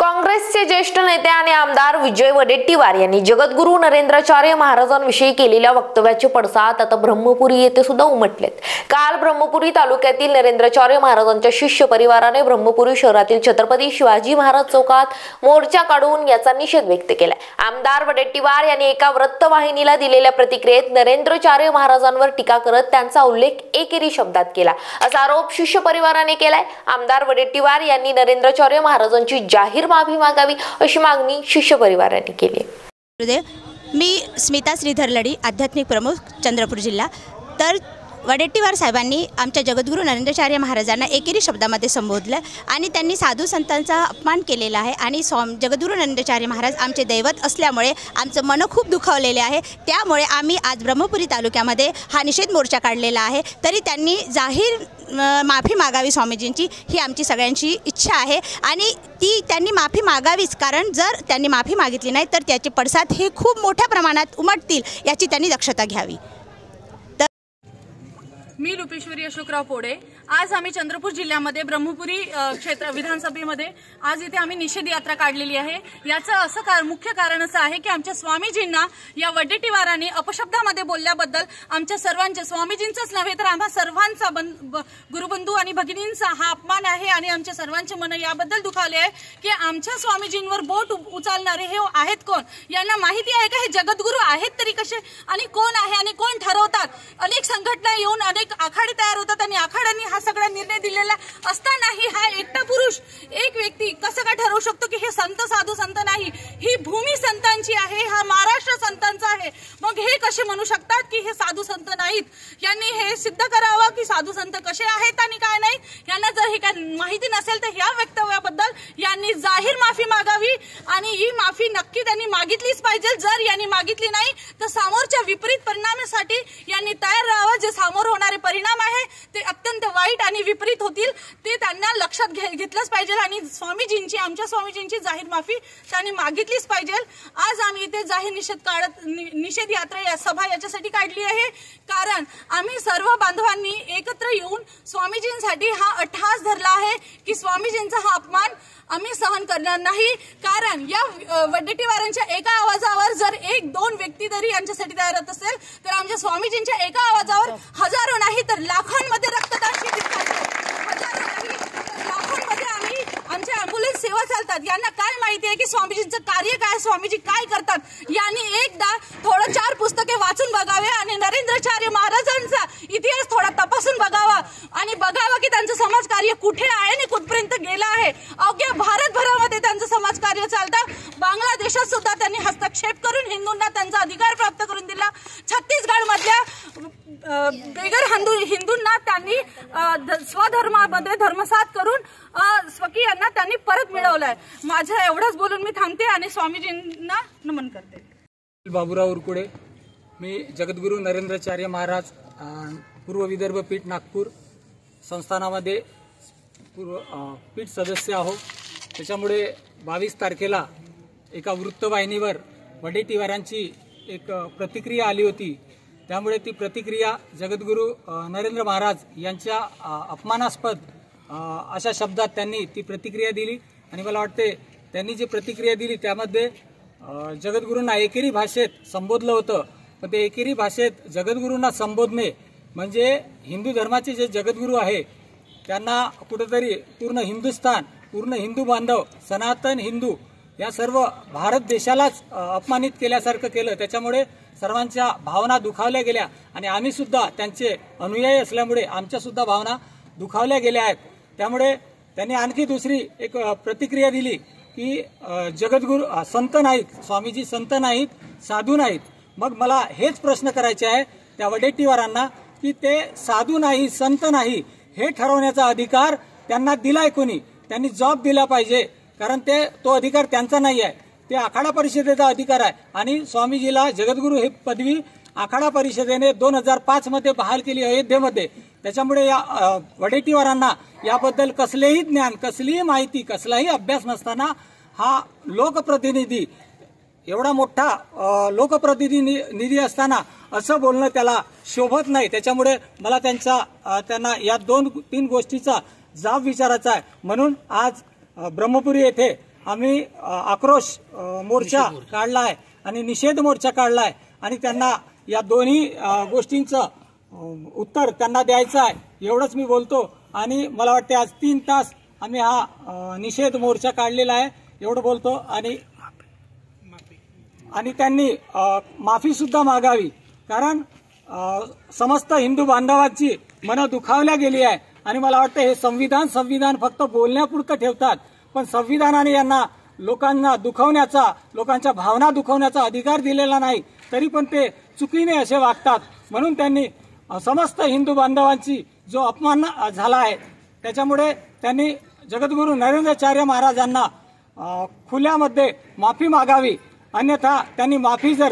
काँग्रेसचे ज्येष्ठ नेते आणि आमदार विजय वडेट्टीवार यांनी जगद्गुरू नरेंद्राचार्य महाराजांविषयी केलेल्या वक्तव्याचे पडसाद आता ब्रह्मपुरी येथे सुद्धा उमटलेत। काल ब्रह्मपुरी तालुक्यातील नरेंद्राचार्य महाराजांच्या शिष्य परिवाराने ब्रह्मपुरी शहरातील छत्रपती शिवाजी महाराज चौकात मोर्चा काढून याचा निषेध व्यक्त केला। आमदार वडेट्टीवार यांनी एका वृत्तवाहिनीला दिलेल्या प्रतिक्रियेत नरेंद्राचार्य महाराजांवर टीका करत त्यांचा उल्लेख एकेरी शब्दात केला, असा आरोप शिष्य परिवाराने केलाय। आमदार वडेट्टीवार यांनी नरेंद्राचार्य महाराजांची जाहीर माफी मागावी अशी मागणी शिष्य परिवाराने केली। मी स्मिता श्रीधर लडी, आध्यात्मिक प्रमुख, चंद्रपूर जिल्हा। तर वडेट्टीवार साहेबांनी आमच्या जगद्गुरू नरेंद्राचार्य महाराजांना एकेरी शब्दामध्ये संबोधलं आणि त्यांनी साधू संतांचा अपमान केलेला आहे आणि जगद्गुरू नरेंद्राचार्य महाराज आमचे दैवत असल्यामुळे आमचं मन खूप दुखावलेले आहे। त्यामुळे आम्ही आज ब्रह्मपुरी तालुक्यामध्ये हा निषेध मोर्चा काढलेला आहे। तरी त्यांनी जाहीर माफी मागावी स्वामीजींची, ही आमची सगळ्यांची इच्छा आहे आणि त्यांनी माफी मागावीच, कारण जर त्यांनी माफी मागितली नाही तर त्याचे पडसाद हे खूप मोठ्या प्रमाणात उमटतील, याची त्यांनी दक्षता घ्यावी। मी रुपेश्वरी अशोकराव पोडे। आज आम्ही चंद्रपूर जिल्ह्यामध्ये ब्रह्मपुरी क्षेत्र विधानसभेमध्ये आज इथे आम्ही निषेध यात्रा काढलेली आहे। याचं असं मुख्य कारण असं आहे की आमच्या स्वामीजींना या वडेट्टीवारांनी अपशब्दामध्ये बोलल्याबद्दल आमच्या सर्वांच्या, स्वामीजींचंच नव्हे तर आम्हा सर्वांचा गुरुबंधू आणि भगिनींचा हा अपमान आहे आणि आमच्या सर्वांचे मन याबद्दल दुखावले आहे की आमच्या स्वामीजींवर बोट उचलणारे हे आहेत कोण, यांना माहिती आहे का हे जगद्गुरू आहेत तरी कसे आणि कोण आहे आणि कोण ठरवतात। अनेक संघटना येऊन अनेक आखाडे तयार होतात आणि आखाड्यांनी हा सगळा निर्णय दिलेला असतानाही हा एकटा पुरुष, एक व्यक्ती कसं काय ठरवू शकतो की हे संत साधू संत नाही, ही भूमी संतांची आहे, हा महाराष्ट्र संतांचा आहे। मग हे कसे म्हणू शकतात की हे साधू संत नाहीत? यांनी हे सिद्ध करावं की साधू संत कसे आहेत आणि काय नाही। यांना जर हे काय माहिती नसेल तर ह्या वक्तव्याबद्दल यांनी जाहीर माफी मागावी आणि ही माफी नक्की त्यांनी मागितलीच पाहिजे। जर यांनी मागितली नाही तर समोरच्या विपरीत परिणामासाठी यांनी तयार राहावं। जे समोर होणारे परिणाम आहे ते अत्यंत वाईट आणि विपरीत होतील, ते त्यांना लक्षात घेतलंच पाहिजे आणि स्वामीजींची, आमच्या स्वामीजींची जाहीर माफी त्यांनी मागितलीच पाहिजे। आज आम्ही इथे जाहीर निषेध यात्रा सभा याच्यासाठी काढली आहे, कारण आम्ही सर्व बांधवांनी एकत्र येऊन स्वामीजींसाठी हा अट्टहास धरला आहे की स्वामीजींचा हा अपमान आम्ही सहन करणार नाही। कारण या वडेट्टीवारांच्या एका आवाजावर जर एक दोन व्यक्ती जरी यांच्यासाठी तयार होत असेल तर आमच्या स्वामीजींच्या एका आवाजावर हजारो नाही तर लाखोंमध्ये रक्तदान शिबिर चालतं, हजारो नाही तर लाखोंमध्ये आम्ही आमच्या अँब्युलन्स सेवा चालतात। यांना काय माहिती आहे की स्वामीजींचं कार्य काय, स्वामीजी काय करतात? यांनी एकदा थोडं 4 पुस्तके वाचून बघावे आणि नरेंद्राचार्य महाराजांचा इतिहास थोडा तपासून बघावा आणि बघावा की त्यांचं समाजकार्य कुठे आहे आणि कुठपर्यंत गेलं आहे। अवघ्या भारतभरामध्ये त्यांचं समाजकार्य चालतं। बांगलादेशात सुद्धा त्यांनी हस्तक्षेप करून हिंदूंना त्यांचा अधिकार प्राप्त करून दिला। छत्तीसगड मधल्या बेगर हिंदूंना त्यांनी स्वधर्मामध्ये धर्मसात करून स्वकीयांना त्यांनी परत मिळवलंय। माझं एवढंच बोलून मी थांबते आणि स्वामीजींना नमन करते। बाबूराव उरकुडे, मी जगद्गुरू नरेंद्राचार्य महाराज पूर्व विदर्भ पीठ नागपूर संस्थानामध्ये पीठ सदस्य आहो। त्याच्यामुळे 22 तारखेला एका वृत्तवाहिनीवर वडेट्टीवारांची एक प्रतिक्रिया आली होती। त्यामुळे ती प्रतिक्रिया जगद्गुरू नरेंद्र महाराज यांच्या अपमानास्पद अशा शब्दात त्यांनी ती प्रतिक्रिया दिली आणि मला वाटते त्यांनी जी प्रतिक्रिया दिली त्यामध्ये जगद्गुरूंना एकेरी भाषेत संबोधलं होतं। पण ते एकेरी भाषेत जगद्गुरूंना संबोधणे म्हणजे हिंदू धर्माचे जे जगद्गुरू आहे त्यांना कुठेतरी पूर्ण हिंदुस्थान, पूर्ण हिंदू बांधव, सनातन हिंदू या सर्व भारत देशालाच अपमानित केल्यासारखं केलं। त्याच्यामुळे सर्वांच्या भावना दुखावल्या गेल्या आणि आम्ही सुद्धा त्यांचे अनुयायी असल्यामुळे आमच्या सुद्धा भावना दुखावल्या गेल्या आहेत। त्यामुळे त्यांनी आणखी दुसरी एक प्रतिक्रिया दिली की जगद्गुरू संत नाहीत, स्वामीजी संत नाहीत, साधू नाहीत। मग मला हेच प्रश्न करायचे आहे त्या वडेट्टीवारांना की ते साधू नाही, संत नाही हे ठरवण्याचा अधिकार त्यांना दिलाय कोणी? त्यांनी जॉब दिला पाहिजे, कारण तो अधिकार त्यांचा नाही आहे, ते आखाडा परिषदेचा अधिकार आहे आणि स्वामीजीला जगद्गुरू ही पदवी आखाडा परिषदेने 2005 मध्ये बहाल केली अयोध्येमध्ये। त्याच्यामुळे या वडेट्टीवारांना याबद्दल कसलेही ज्ञान, कसलीही माहिती, कसलाही अभ्यास नसताना हा लोकप्रतिनिधी, एवढा मोठा लोकप्रतिनिधी असताना असं बोलणं त्याला शोभत नाही। त्याच्यामुळे मला त्यांना या 2-3 गोष्टीचा जाब विचारायचा आहे। म्हणून आज ब्रह्मपुरी येथे आम्ही आक्रोश मोर्चा काढला आहे आणि निषेध मोर्चा काढला आहे आणि त्यांना या दोन्ही गोष्टींचं उत्तर त्यांना द्यायचं आहे एवढंच मी बोलतो. आणि मला वाटते आज 3 तास आम्ही हा निषेध मोर्चा काढलेला आहे एवढं बोलतो. आणि त्यांनी माफी सुद्धा मागावी, कारण समस्त हिंदू बांधवांची मनं दुखावल्या गेली आहे. आणि मला वाटतं हे संविधान फक्त बोलण्यापुरतं ठेवतात, पण संविधानाने यांना लोकांना दुखवण्याचा, लोकांच्या भावना दुखवण्याचा अधिकार दिलेला नाही, तरी पण ते चुकीने असे वागतात. म्हणून त्यांनी समस्त हिंदू बांधवांची जो अपमान झाला आहे त्याच्यामुळे त्यांनी जगद्गुरू नरेंद्राचार्य महाराजांना खुल्यामध्ये माफी मागावी. अन्यथा त्यांनी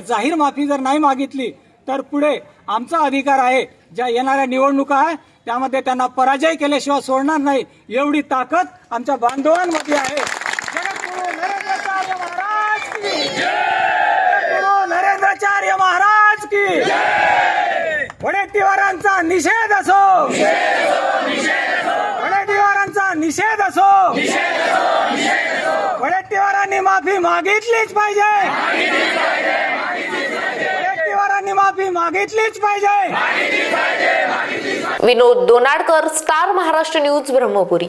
जाहीर माफी जर नाही मागितली तर पुढे आमचा अधिकार आहे, ज्या येणाऱ्या निवडणुका आहे त्यामध्ये त्यांना पराजय केल्याशिवाय सोडणार नाही, एवढी ताकद आमच्या बांधवांमध्ये आहे. जगद्गुरू नरेंद्राचार्य महाराज की जय. जगद्गुरू नरेंद्राचार्य महाराज की जय. वडेट्टीवारांचा निषेध असो, वडेट्टीवारांचा निषेध असो. वडेट्टीवारांनी माफी मागितलीच पाहिजे, वडेट्टीवारांनी माफी मागितलीच पाहिजे. विनोद दोनाडकर, स्टार महाराष्ट्र न्यूज, ब्रह्मपुरी.